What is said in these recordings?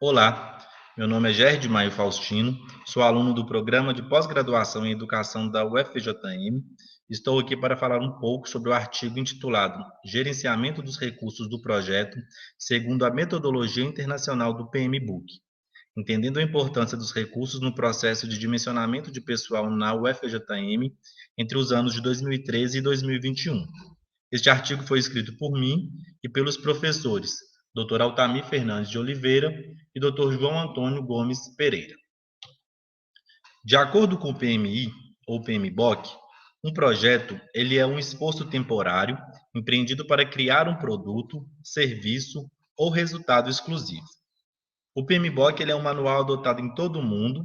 Olá, meu nome é Gerard Maio Faustino, sou aluno do Programa de Pós-Graduação em Educação da UFVJM. Estou aqui para falar um pouco sobre o artigo intitulado Gerenciamento dos Recursos do Projeto segundo a Metodologia Internacional do PMBOK, entendendo a importância dos recursos no processo de dimensionamento de pessoal na UFVJM entre os anos de 2013 e 2021. Este artigo foi escrito por mim e pelos professores Dr. Altamir Fernandes de Oliveira e Dr. João Antônio Gomes Pereira. De acordo com o PMI, ou PMBOK, um projeto ele é um esforço temporário empreendido para criar um produto, serviço ou resultado exclusivo. O PMBOK ele é um manual adotado em todo o mundo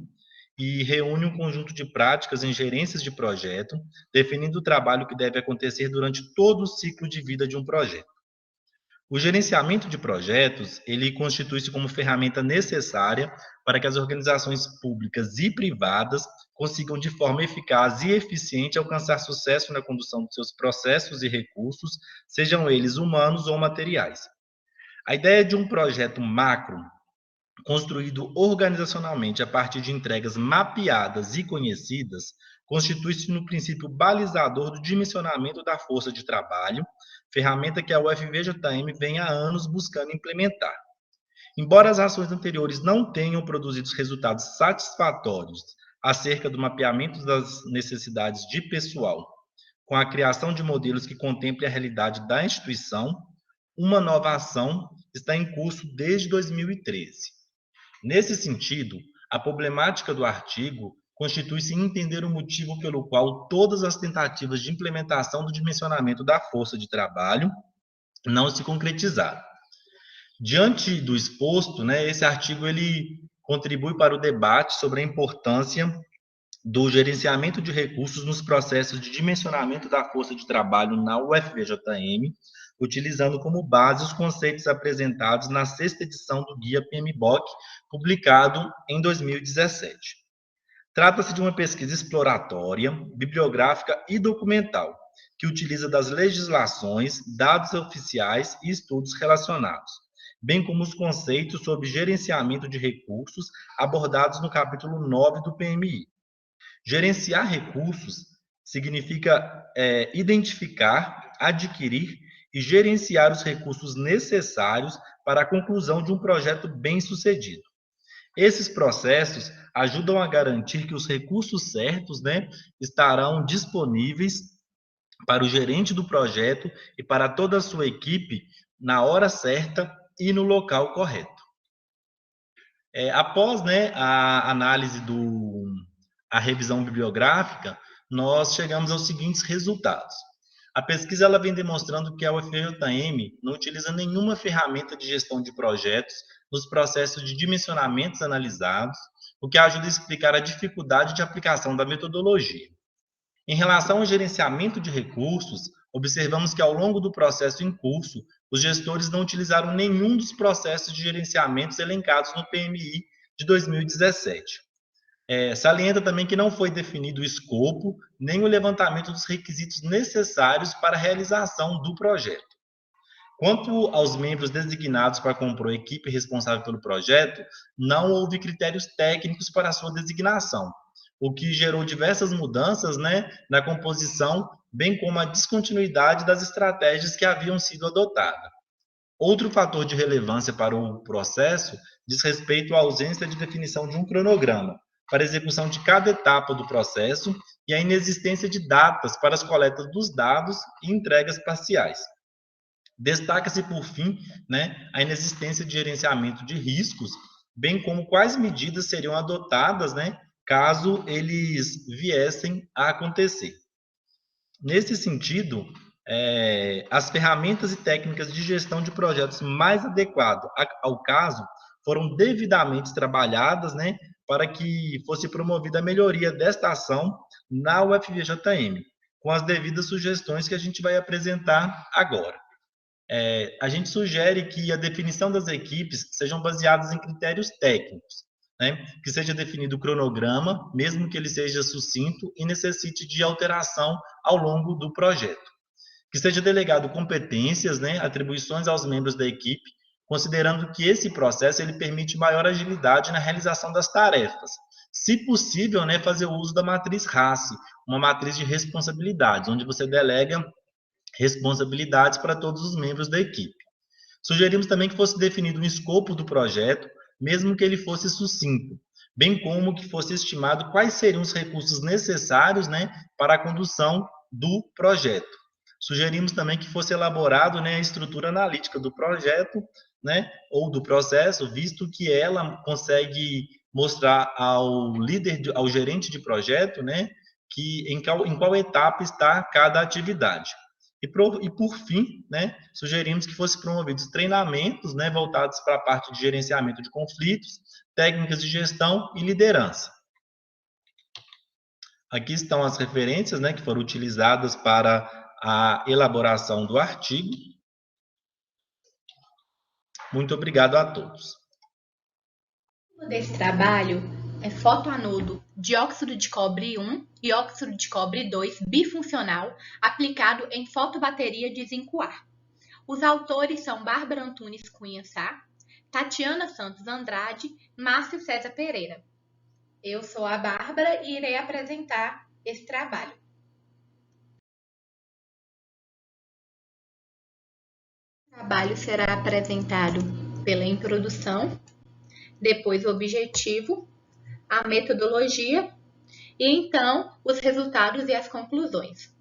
e reúne um conjunto de práticas em gerências de projeto, definindo o trabalho que deve acontecer durante todo o ciclo de vida de um projeto. O gerenciamento de projetos, ele constitui-se como ferramenta necessária para que as organizações públicas e privadas consigam de forma eficaz e eficiente alcançar sucesso na condução de seus processos e recursos, sejam eles humanos ou materiais. A ideia de um projeto macro construído organizacionalmente a partir de entregas mapeadas e conhecidas, constitui-se no princípio balizador do dimensionamento da força de trabalho, ferramenta que a UFVJM vem há anos buscando implementar. Embora as ações anteriores não tenham produzido resultados satisfatórios acerca do mapeamento das necessidades de pessoal, com a criação de modelos que contemplem a realidade da instituição, uma nova ação está em curso desde 2013. Nesse sentido, a problemática do artigo constitui-se em entender o motivo pelo qual todas as tentativas de implementação do dimensionamento da força de trabalho não se concretizaram. Diante do exposto, esse artigo ele contribui para o debate sobre a importância do gerenciamento de recursos nos processos de dimensionamento da força de trabalho na UFVJM, utilizando como base os conceitos apresentados na sexta edição do Guia PMBOK, publicado em 2017. Trata-se de uma pesquisa exploratória, bibliográfica e documental, que utiliza das legislações, dados oficiais e estudos relacionados, bem como os conceitos sobre gerenciamento de recursos abordados no capítulo 9 do PMI. Gerenciar recursos significa identificar, adquirir e gerenciar os recursos necessários para a conclusão de um projeto bem-sucedido. Esses processos ajudam a garantir que os recursos certos, estarão disponíveis para o gerente do projeto e para toda a sua equipe na hora certa e no local correto. Após a análise a revisão bibliográfica, nós chegamos aos seguintes resultados. A pesquisa ela vem demonstrando que a UFJM não utiliza nenhuma ferramenta de gestão de projetos nos processos de dimensionamentos analisados, o que ajuda a explicar a dificuldade de aplicação da metodologia. Em relação ao gerenciamento de recursos, observamos que ao longo do processo em curso, os gestores não utilizaram nenhum dos processos de gerenciamentos elencados no PMI de 2017. Salienta também que não foi definido o escopo nem o levantamento dos requisitos necessários para a realização do projeto. Quanto aos membros designados para compor a equipe responsável pelo projeto, não houve critérios técnicos para a sua designação, o que gerou diversas mudanças na composição, bem como a descontinuidade das estratégias que haviam sido adotadas. Outro fator de relevância para o processo diz respeito à ausência de definição de um cronograma para a execução de cada etapa do processo e a inexistência de datas para as coletas dos dados e entregas parciais. Destaca-se, por fim, a inexistência de gerenciamento de riscos, bem como quais medidas seriam adotadas, caso eles viessem a acontecer. Nesse sentido, as ferramentas e técnicas de gestão de projetos mais adequadas ao caso foram devidamente trabalhadas, para que fosse promovida a melhoria desta ação na UFVJM, com as devidas sugestões que a gente vai apresentar agora. A gente sugere que a definição das equipes sejam baseadas em critérios técnicos, que seja definido o cronograma, mesmo que ele seja sucinto e necessite de alteração ao longo do projeto. Que seja delegado competências, atribuições aos membros da equipe, considerando que esse processo ele permite maior agilidade na realização das tarefas. Se possível, né, fazer o uso da matriz RACE, uma matriz de responsabilidades, onde você delega responsabilidades para todos os membros da equipe. Sugerimos também que fosse definido um escopo do projeto, mesmo que ele fosse sucinto, bem como que fosse estimado quais seriam os recursos necessários, né, para a condução do projeto. Sugerimos também que fosse elaborado, né, a estrutura analítica do projeto, né, ou do processo, visto que ela consegue mostrar ao líder, ao gerente de projeto, né, que em qual etapa está cada atividade. Por fim, né, sugerimos que fossem promovidos treinamentos, né, voltados para a parte de gerenciamento de conflitos, técnicas de gestão e liderança. Aqui estão as referências, né, que foram utilizadas para a elaboração do artigo. Muito obrigado a todos. Desse trabalho é fotoanodo dióxido de cobre 1 e óxido de cobre 2 bifuncional aplicado em fotobateria de zinco-ar. Os autores são Bárbara Antunes Cunha Sá, Tatiana Santos Andrade, Márcio César Pereira. Eu sou a Bárbara e irei apresentar esse trabalho. O trabalho será apresentado pela introdução, depois o objetivo, a metodologia e então os resultados e as conclusões.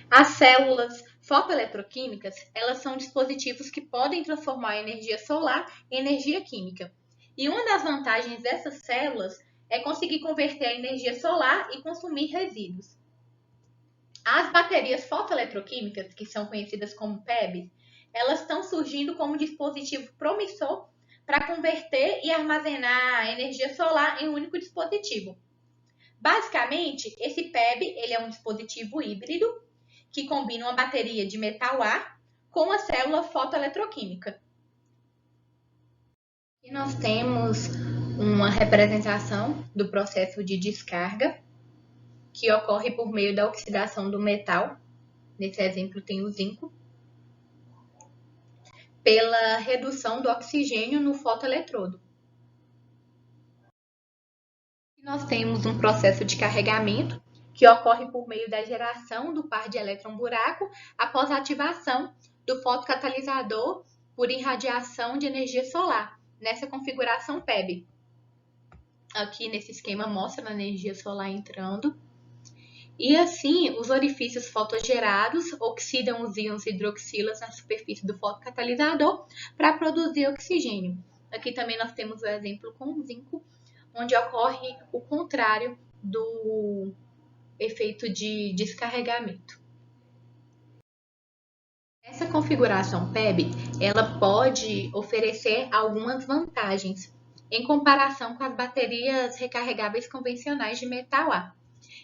As células fotoeletroquímicas, elas são dispositivos que podem transformar a energia solar em energia química. E uma das vantagens dessas células é conseguir converter a energia solar e consumir resíduos. As baterias fotoeletroquímicas, que são conhecidas como PEBs, elas estão surgindo como dispositivo promissor para converter e armazenar a energia solar em um único dispositivo. Basicamente, esse PEB ele é um dispositivo híbrido que combina uma bateria de metal-ar com a célula fotoeletroquímica. E nós temos uma representação do processo de descarga, que ocorre por meio da oxidação do metal, nesse exemplo tem o zinco, pela redução do oxigênio no fotoeletrodo. E nós temos um processo de carregamento, que ocorre por meio da geração do par de elétron-buraco após a ativação do fotocatalisador por irradiação de energia solar, nessa configuração PEB. Aqui nesse esquema mostra a energia solar entrando. E assim, os orifícios fotogerados oxidam os íons hidroxilas na superfície do fotocatalisador para produzir oxigênio. Aqui também nós temos o exemplo com o zinco, onde ocorre o contrário do efeito de descarregamento. Essa configuração PEB, ela pode oferecer algumas vantagens em comparação com as baterias recarregáveis convencionais de metal-ar.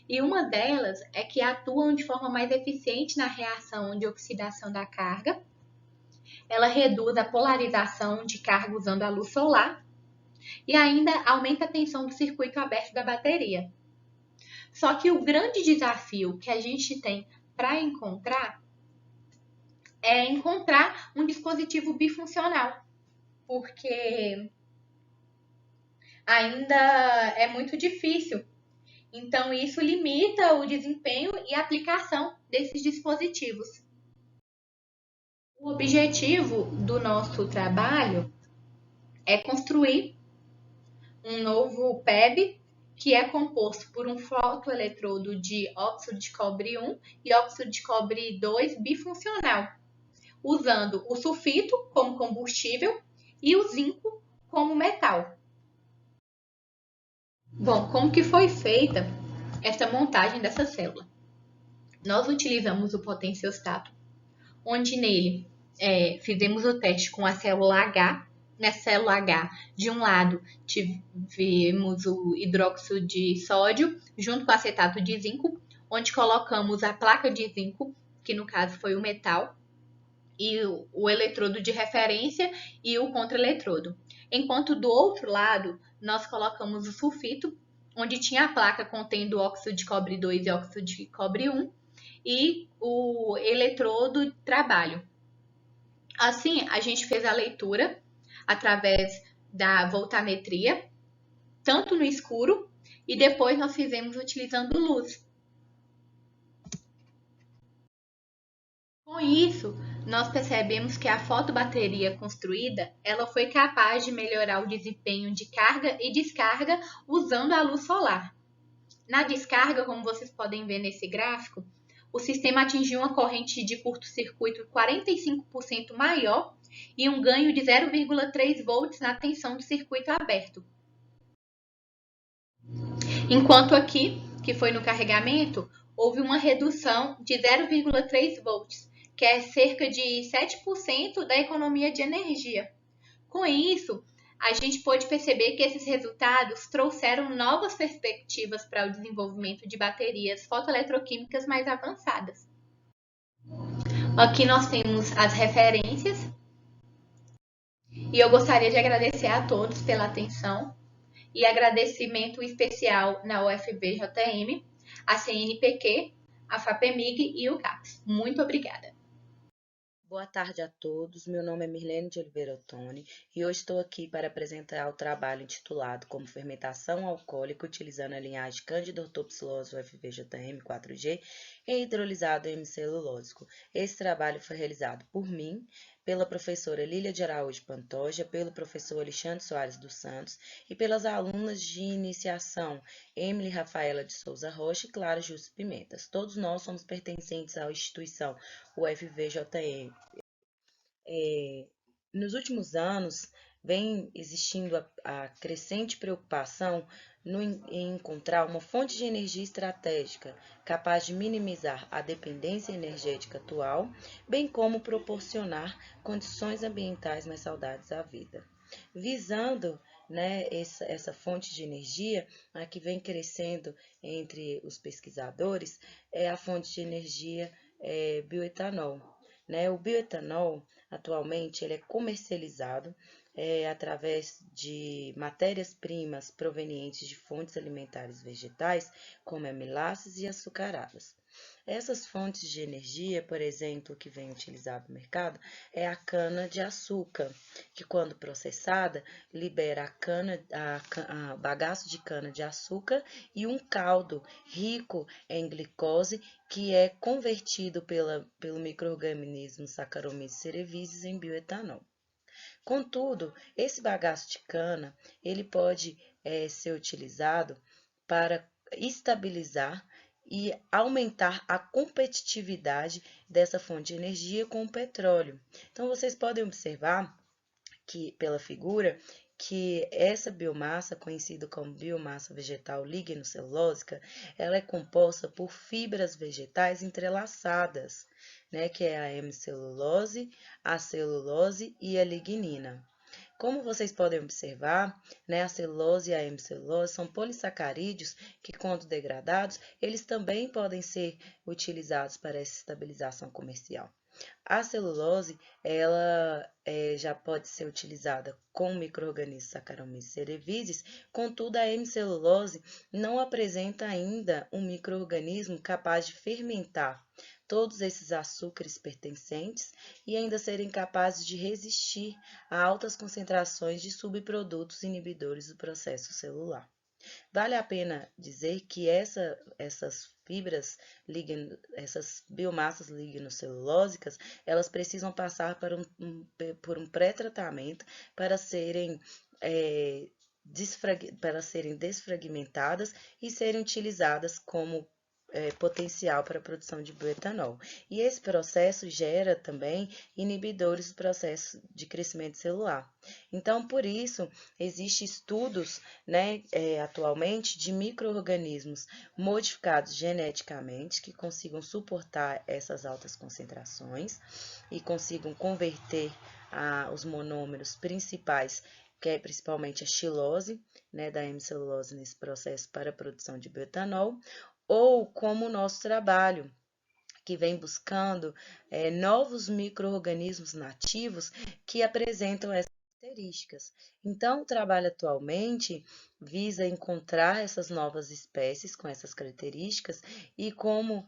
E uma delas é que atuam de forma mais eficiente na reação de oxidação da carga. Ela reduz a polarização de carga usando a luz solar e ainda aumenta a tensão do circuito aberto da bateria. Só que o grande desafio que a gente tem para encontrar é encontrar um dispositivo bifuncional, porque ainda é muito difícil. Então, isso limita o desempenho e a aplicação desses dispositivos. O objetivo do nosso trabalho é construir um novo PEB, que é composto por um fotoeletrodo de óxido de cobre 1 e óxido de cobre 2 bifuncional, usando o sulfito como combustível e o zinco como metal. Bom, como que foi feita essa montagem dessa célula? Nós utilizamos o potenciostato, onde nele fizemos o teste com a célula H. Nessa célula H, de um lado, tivemos o hidróxido de sódio junto com acetato de zinco, onde colocamos a placa de zinco, que no caso foi o metal, e o eletrodo de referência e o contraeletrodo. Enquanto do outro lado, nós colocamos o sulfito, onde tinha a placa contendo óxido de cobre 2 e óxido de cobre 1, e o eletrodo de trabalho. Assim, a gente fez a leitura através da voltametria, tanto no escuro, e depois nós fizemos utilizando luz. Com isso, nós percebemos que a fotobateria construída, ela foi capaz de melhorar o desempenho de carga e descarga usando a luz solar. Na descarga, como vocês podem ver nesse gráfico, o sistema atingiu uma corrente de curto-circuito 45% maior e um ganho de 0,3 volts na tensão do circuito aberto. Enquanto aqui, que foi no carregamento, houve uma redução de 0,3 volts, que é cerca de 7% da economia de energia. Com isso, a gente pôde perceber que esses resultados trouxeram novas perspectivas para o desenvolvimento de baterias fotoeletroquímicas mais avançadas. Aqui nós temos as referências e eu gostaria de agradecer a todos pela atenção e agradecimento especial na UFVJM, a CNPq, a FAPEMIG e o CAPES. Muito obrigada. Boa tarde a todos, meu nome é Mirlene de Oliveira Ottoni e hoje estou aqui para apresentar o trabalho intitulado Como Fermentação Alcoólica utilizando a linhagem Candidotopsilose UFVJM 4G e hidrolisado hemicelulósico. Esse trabalho foi realizado por mim, pela professora Lília de Araújo Pantoja, pelo professor Alexandre Soares dos Santos e pelas alunas de iniciação Emily Rafaela de Souza Rocha e Clara Justo Pimentas. Todos nós somos pertencentes à instituição UFVJM. Nos últimos anos, vem existindo a crescente preocupação em encontrar uma fonte de energia estratégica capaz de minimizar a dependência energética atual, bem como proporcionar condições ambientais mais saudáveis à vida. Visando, né, essa fonte de energia, a que vem crescendo entre os pesquisadores, é a fonte de energia bioetanol. Né? O bioetanol, atualmente, ele é comercializado através de matérias-primas provenientes de fontes alimentares vegetais, como amiláceas e açucaradas. Essas fontes de energia, por exemplo, que vem utilizado no mercado, é a cana-de-açúcar, que quando processada, libera a bagaço de cana-de-açúcar e um caldo rico em glicose, que é convertido pelo micro-organismo Saccharomyces cerevisiae em bioetanol. Contudo, esse bagaço de cana, ele pode ser utilizado para estabilizar e aumentar a competitividade dessa fonte de energia com o petróleo. Então, vocês podem observar que, pela figura, que essa biomassa, conhecida como biomassa vegetal lignocelulósica, ela é composta por fibras vegetais entrelaçadas, né, que é a hemicelulose, a celulose e a lignina. Como vocês podem observar, né, a celulose e a hemicelulose são polissacarídeos que, quando degradados, eles também podem ser utilizados para essa estabilização comercial. A celulose, ela já pode ser utilizada com o micro-organismo Saccharomyces cerevisiae, contudo, a hemicelulose não apresenta ainda um micro-organismo capaz de fermentar todos esses açúcares pertencentes e ainda serem capazes de resistir a altas concentrações de subprodutos inibidores do processo celular. Vale a pena dizer que essas fibras, essas biomassas lignocelulósicas, elas precisam passar por um pré-tratamento para serem desfragmentadas e serem utilizadas como potencial para a produção de bioetanol. E esse processo gera também inibidores do processo de crescimento celular. Então, por isso, existem estudos, né, atualmente de micro-organismos modificados geneticamente que consigam suportar essas altas concentrações e consigam converter os monômeros principais, que é principalmente a xilose, né, da hemicelulose nesse processo para a produção de bioetanol, ou como o nosso trabalho, que vem buscando novos micro-organismos nativos que apresentam essas características. Então, o trabalho atualmente visa encontrar essas novas espécies com essas características e como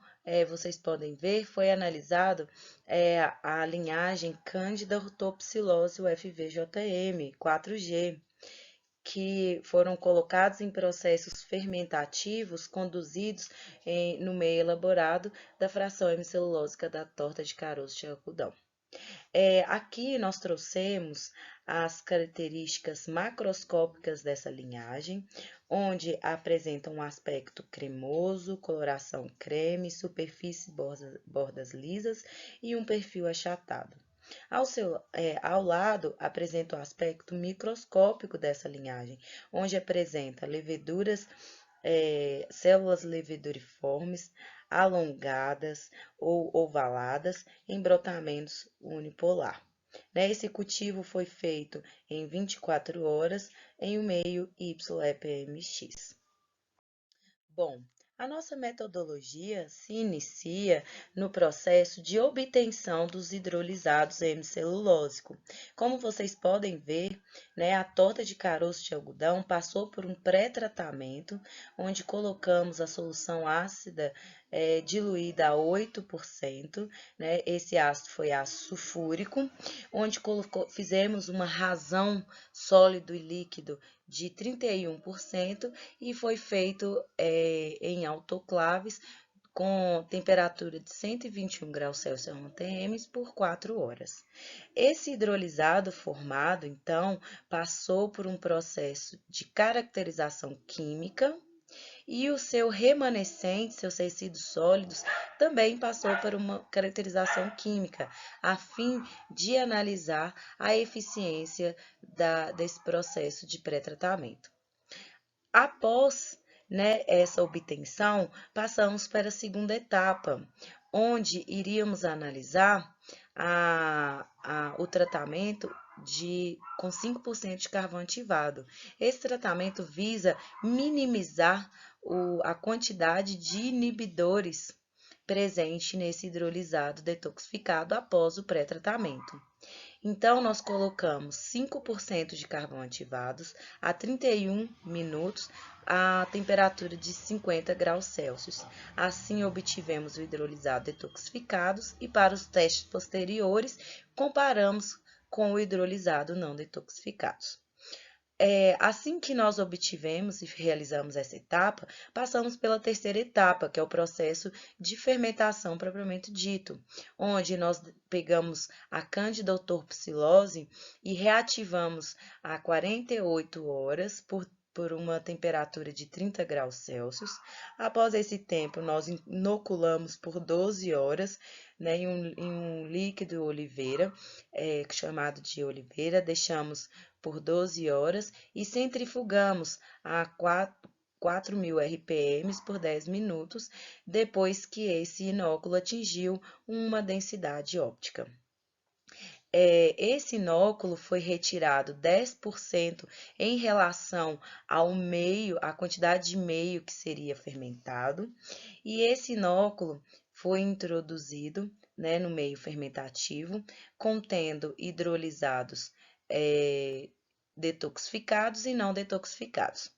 vocês podem ver, foi analisado a linhagem Candida ortopsilose UFV-JM 4G, que foram colocados em processos fermentativos conduzidos no meio elaborado da fração hemicelulósica da torta de caroço de algodão. Aqui nós trouxemos as características macroscópicas dessa linhagem, onde apresenta um aspecto cremoso, coloração creme, superfície bordas lisas e um perfil achatado. Ao lado, apresenta o aspecto microscópico dessa linhagem, onde apresenta leveduras, células leveduriformes, alongadas ou ovaladas em brotamentos unipolar. Esse cultivo foi feito em 24 horas em um meio YEPMX. Bom, a nossa metodologia se inicia no processo de obtenção dos hidrolisados hemicelulósicos. Como vocês podem ver, a torta de caroço de algodão passou por um pré-tratamento, onde colocamos a solução ácida diluída a 8%, esse ácido foi ácido sulfúrico, onde fizemos uma razão sólido e líquido de 31% e foi feito em autoclaves com temperatura de 121 graus Celsius ATM por 4 horas. Esse hidrolisado formado, então, passou por um processo de caracterização química e o seu remanescente, seus tecidos sólidos, também passou por uma caracterização química, a fim de analisar a eficiência desse processo de pré-tratamento. Após essa obtenção, passamos para a segunda etapa, onde iríamos analisar o tratamento com 5% de carvão ativado. Esse tratamento visa minimizar a quantidade de inibidores presente nesse hidrolisado detoxificado após o pré-tratamento. Então, nós colocamos 5% de carvão ativados a 31 minutos a temperatura de 50 graus Celsius. Assim, obtivemos o hidrolisado detoxificados e para os testes posteriores, comparamos com o hidrolisado não detoxificados. Assim que nós obtivemos e realizamos essa etapa, passamos pela terceira etapa, que é o processo de fermentação propriamente dito, onde nós pegamos a Candida autorpsilose e reativamos a 48 horas por uma temperatura de 30 graus Celsius. Após esse tempo, nós inoculamos por 12 horas em um líquido oliveira, chamado de oliveira, deixamos por 12 horas e centrifugamos a 4.000 RPM por 10 minutos, depois que esse inóculo atingiu uma densidade óptica. Esse inóculo foi retirado 10% em relação ao meio, a quantidade de meio que seria fermentado, e esse inóculo foi introduzido no meio fermentativo, contendo hidrolisados detoxificados e não detoxificados.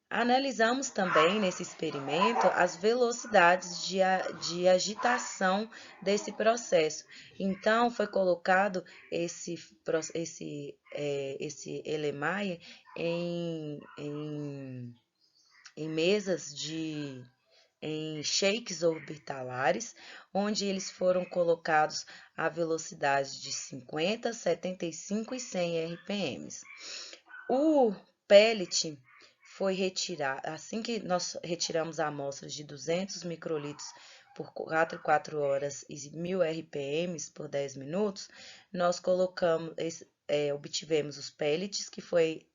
Analisamos também nesse experimento as velocidades de agitação desse processo. Então, foi colocado esse Erlenmeyer em mesas em shakes orbitalares, onde eles foram colocados a velocidade de 50, 75 e 100 RPM. O pellet foi retirado, assim que nós retiramos amostras de 200 microlitros por 4 horas e 1.000 RPM por 10 minutos, nós obtivemos os pellets que foi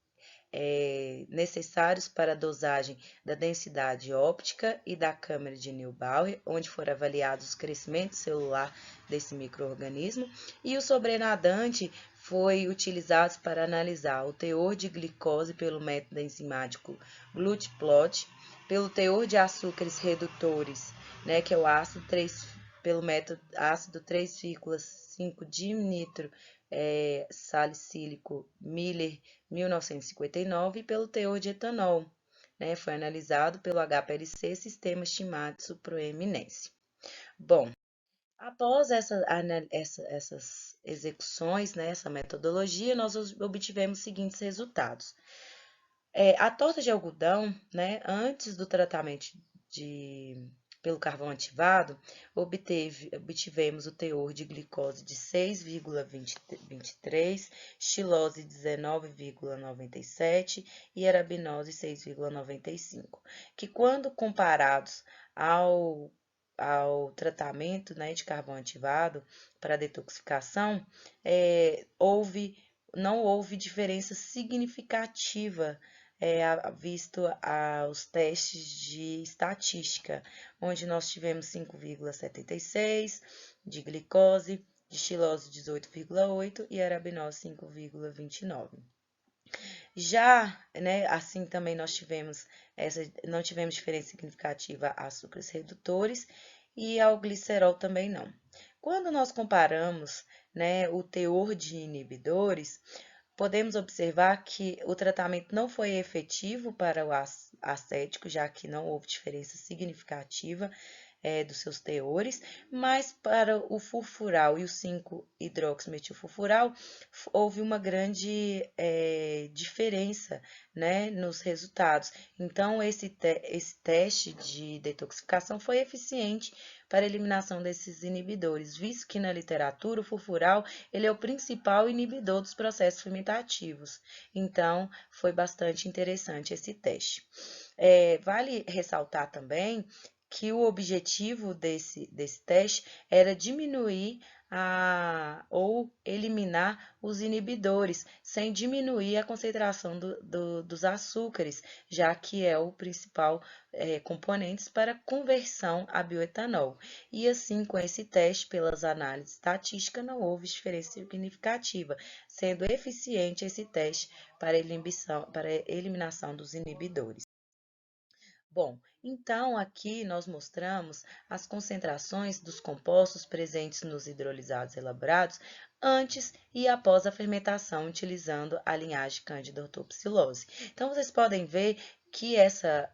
necessários para a dosagem da densidade óptica e da câmara de Neubauer, onde foram avaliados os crescimentos celular desse micro-organismo, e o sobrenadante foi utilizado para analisar o teor de glicose pelo método enzimático GLUT-PLOT, pelo teor de açúcares redutores, que é o ácido 3, pelo método ácido 3,5 dinitro salicílico Miller 1959 e pelo teor de etanol. Foi analisado pelo HPLC, Sistema Shimatsu Proeminence. Bom, após essas execuções, né, essa metodologia, nós obtivemos os seguintes resultados. A torta de algodão, né, antes do tratamento pelo carvão ativado, obtivemos o teor de glicose de 6,23, xilose 19,97 e arabinose 6,95, que quando comparados ao tratamento, né, de carvão ativado para detoxificação, não houve diferença significativa visto os testes de estatística, onde nós tivemos 5,76 de glicose, de xilose 18,8 e arabinose 5,29. Já, né, assim também não tivemos diferença significativa a açúcares redutores e ao glicerol também não. Quando nós comparamos, né, o teor de inibidores, podemos observar que o tratamento não foi efetivo para o acético, já que não houve diferença significativa dos seus teores, mas para o furfural e o 5-hidroximetilfurfural houve uma grande diferença, né, nos resultados. Então, esse teste de detoxificação foi eficiente para a eliminação desses inibidores, visto que na literatura o furfural ele é o principal inibidor dos processos fermentativos. Então, foi bastante interessante esse teste. Vale ressaltar também que o objetivo desse teste era diminuir ou eliminar os inibidores, sem diminuir a concentração dos açúcares, já que é o principal componente para conversão a bioetanol. E assim, com esse teste, pelas análises estatísticas, não houve diferença significativa, sendo eficiente esse teste para eliminação dos inibidores. Bom, então aqui nós mostramos as concentrações dos compostos presentes nos hidrolisados elaborados antes e após a fermentação, utilizando a linhagem Candida ortobacillose. Então, vocês podem ver que essa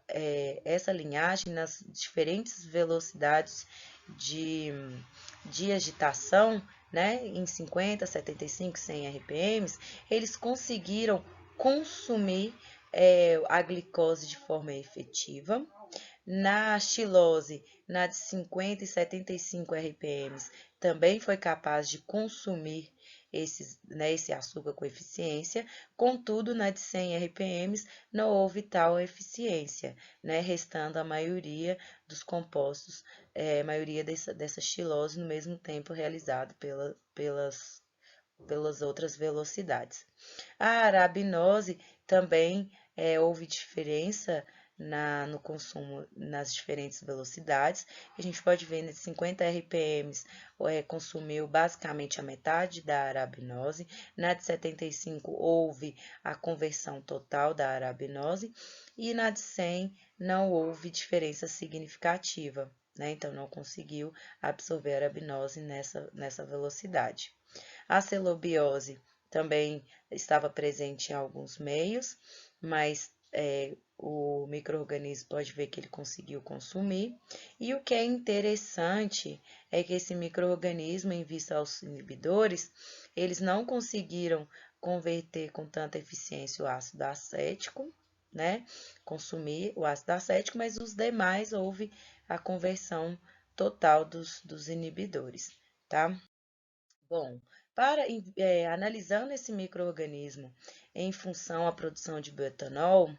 linhagem, nas diferentes velocidades de agitação, né, em 50, 75, 100 RPMs, eles conseguiram consumir a glicose de forma efetiva. Na xilose, na de 50 e 75 RPMs, também foi capaz de consumir esse açúcar com eficiência, contudo, na de 100 RPMs não houve tal eficiência, né, restando a maioria dos compostos, maioria dessa xilose no mesmo tempo realizado pelas outras velocidades. A arabinose também houve diferença no consumo nas diferentes velocidades. A gente pode ver de 50 RPMs consumiu basicamente a metade da arabinose. Na de 75 houve a conversão total da arabinose e na de 100 não houve diferença significativa, né? Então não conseguiu absorver a arabinose nessa velocidade. A celobiose também estava presente em alguns meios, mas o micro-organismo pode ver que ele conseguiu consumir. E o que é interessante é que esse micro-organismo, em vista aos inibidores, eles não conseguiram converter com tanta eficiência o ácido acético, né? Consumir o ácido acético, mas os demais houve a conversão total dos inibidores, tá? Bom, analisando esse micro-organismo em função à produção de bioetanol,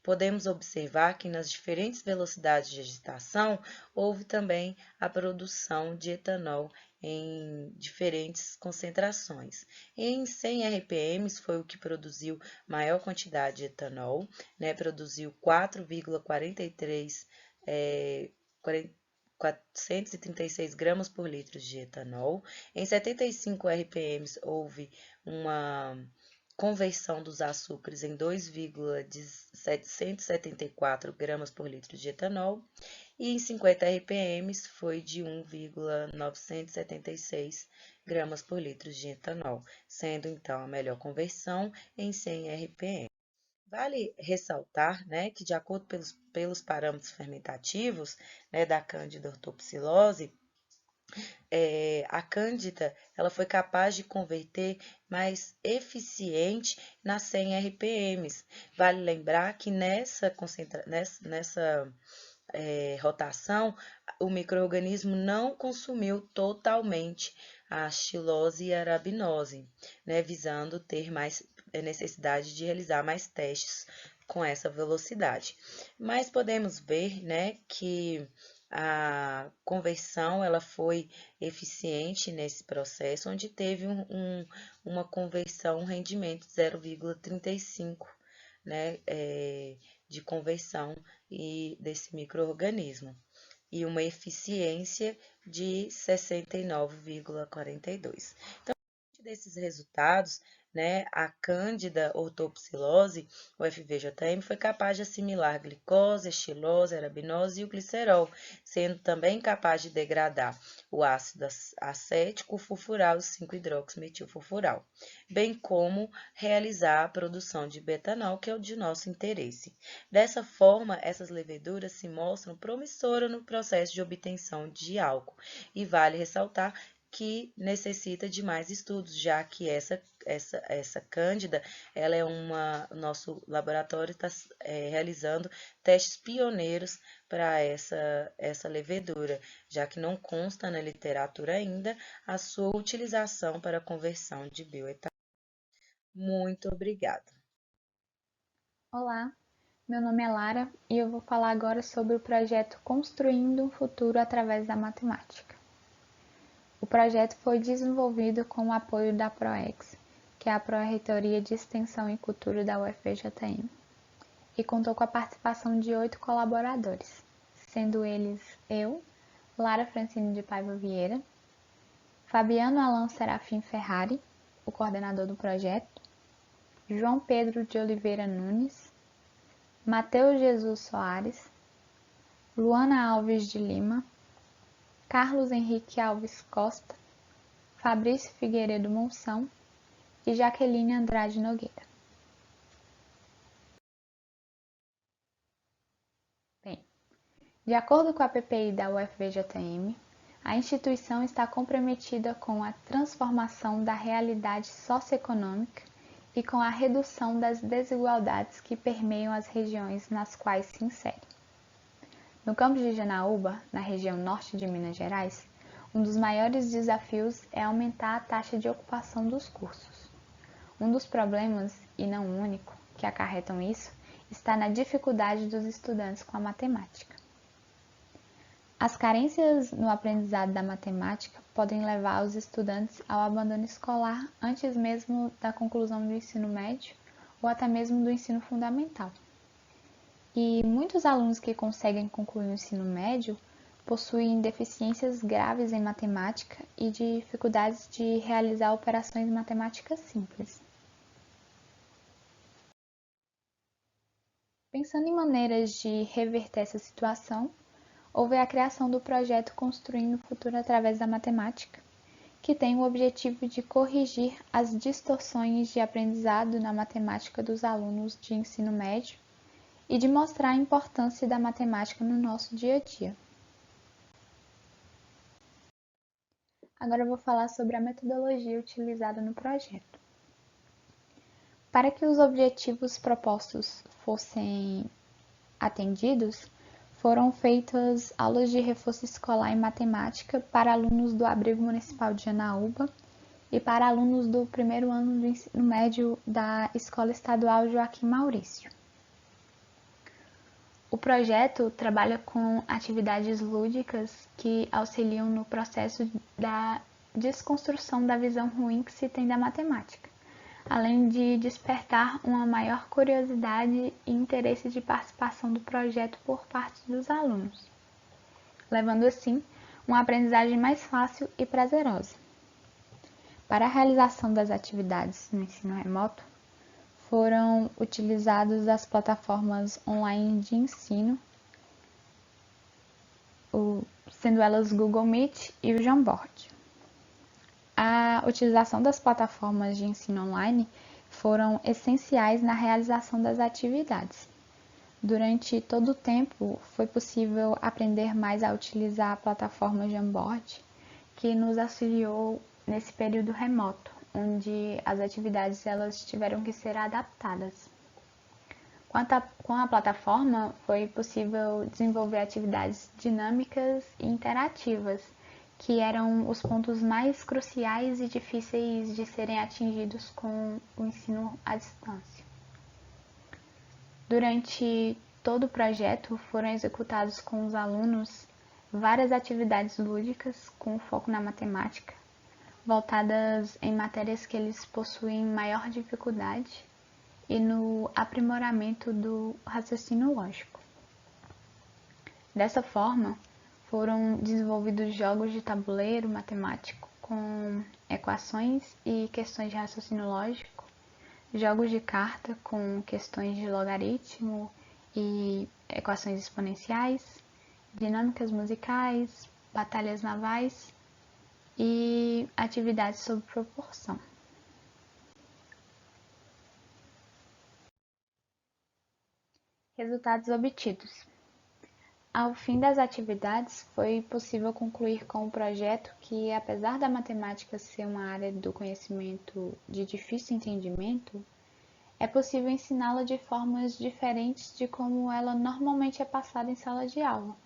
podemos observar que nas diferentes velocidades de agitação houve também a produção de etanol em diferentes concentrações. Em 100 RPMs foi o que produziu maior quantidade de etanol, né? Produziu 4,43 436 gramas por litro de etanol. Em 75 RPMs houve uma conversão dos açúcares em 2,774 gramas por litro de etanol e em 50 RPMs foi de 1,976 gramas por litro de etanol, sendo então a melhor conversão em 100 RPM. Vale ressaltar, né, que de acordo pelos parâmetros fermentativos, né, da Candida ortobacillose, A Cândida ela foi capaz de converter mais eficiente nas 100 RPMs. Vale lembrar que nessa rotação, o micro-organismo não consumiu totalmente a xilose e a arabinose, né, visando ter mais necessidade de realizar mais testes com essa velocidade. Mas podemos ver, né, que a conversão ela foi eficiente nesse processo, onde teve uma conversão, um rendimento 0,35, né, de conversão e desse micro-organismo e uma eficiência de 69,42. Então, desses resultados, né, a Cândida ortopsilose, o FVJM, foi capaz de assimilar glicose, estilose, arabinose e o glicerol, sendo também capaz de degradar o ácido acético, o furfural e o 5-hidroximetilfurfural, bem como realizar a produção de betanol, que é o de nosso interesse. Dessa forma, essas leveduras se mostram promissoras no processo de obtenção de álcool, e vale ressaltar que necessita de mais estudos, já que essa cândida, ela é nosso laboratório está realizando testes pioneiros para essa levedura, já que não consta na literatura ainda a sua utilização para conversão de bioetanol. Muito obrigada. Olá, meu nome é Lara e eu vou falar agora sobre o projeto Construindo um Futuro através da Matemática. O projeto foi desenvolvido com o apoio da PROEX, que é a Pró-Reitoria de Extensão e Cultura da UFVJM, e contou com a participação de 8 colaboradores, sendo eles eu, Lara Francine de Paiva Vieira, Fabiano Alan Serafim Ferrari, o coordenador do projeto, João Pedro de Oliveira Nunes, Matheus Jesus Soares, Luana Alves de Lima, Carlos Henrique Alves Costa, Fabrício Figueiredo Monção e Jaqueline Andrade Nogueira. Bem, de acordo com a PPI da UFVJM, a instituição está comprometida com a transformação da realidade socioeconômica e com a redução das desigualdades que permeiam as regiões nas quais se insere. No campus de Janaúba, na região norte de Minas Gerais, um dos maiores desafios é aumentar a taxa de ocupação dos cursos. Um dos problemas, e não o único, que acarretam isso, está na dificuldade dos estudantes com a matemática. As carências no aprendizado da matemática podem levar os estudantes ao abandono escolar antes mesmo da conclusão do ensino médio ou até mesmo do ensino fundamental. E muitos alunos que conseguem concluir o ensino médio possuem deficiências graves em matemática e dificuldades de realizar operações matemáticas simples. Pensando em maneiras de reverter essa situação, houve a criação do projeto Construindo o Futuro através da Matemática, que tem o objetivo de corrigir as distorções de aprendizado na matemática dos alunos de ensino médio e de mostrar a importância da matemática no nosso dia a dia. Agora eu vou falar sobre a metodologia utilizada no projeto. Para que os objetivos propostos fossem atendidos, foram feitas aulas de reforço escolar em matemática para alunos do Abrigo Municipal de Janaúba e para alunos do primeiro ano do ensino médio da Escola Estadual Joaquim Maurício. O projeto trabalha com atividades lúdicas que auxiliam no processo da desconstrução da visão ruim que se tem da matemática, além de despertar uma maior curiosidade e interesse de participação do projeto por parte dos alunos, levando assim uma aprendizagem mais fácil e prazerosa. Para a realização das atividades no ensino remoto, foram utilizadas as plataformas online de ensino, sendo elas Google Meet e o Jamboard. A utilização das plataformas de ensino online foram essenciais na realização das atividades. Durante todo o tempo, foi possível aprender mais a utilizar a plataforma Jamboard, que nos auxiliou nesse período remoto, onde as atividades elas tiveram que ser adaptadas. Com a plataforma, foi possível desenvolver atividades dinâmicas e interativas, que eram os pontos mais cruciais e difíceis de serem atingidos com o ensino à distância. Durante todo o projeto, foram executados com os alunos várias atividades lúdicas com foco na matemática, voltadas em matérias que eles possuem maior dificuldade e no aprimoramento do raciocínio lógico. Dessa forma, foram desenvolvidos jogos de tabuleiro matemático com equações e questões de raciocínio lógico, jogos de carta com questões de logaritmo e equações exponenciais, dinâmicas musicais, batalhas navais e atividades sobre proporção. Resultados obtidos. Ao fim das atividades, foi possível concluir com o projeto que, apesar da matemática ser uma área do conhecimento de difícil entendimento, é possível ensiná-la de formas diferentes de como ela normalmente é passada em sala de aula,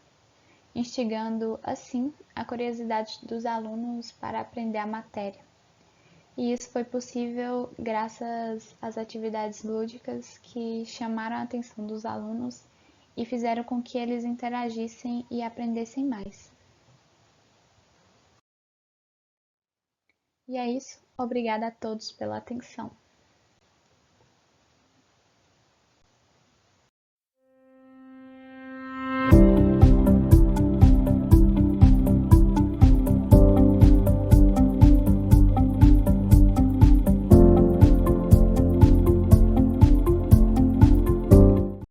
instigando, assim, a curiosidade dos alunos para aprender a matéria. E isso foi possível graças às atividades lúdicas que chamaram a atenção dos alunos e fizeram com que eles interagissem e aprendessem mais. E é isso. Obrigada a todos pela atenção.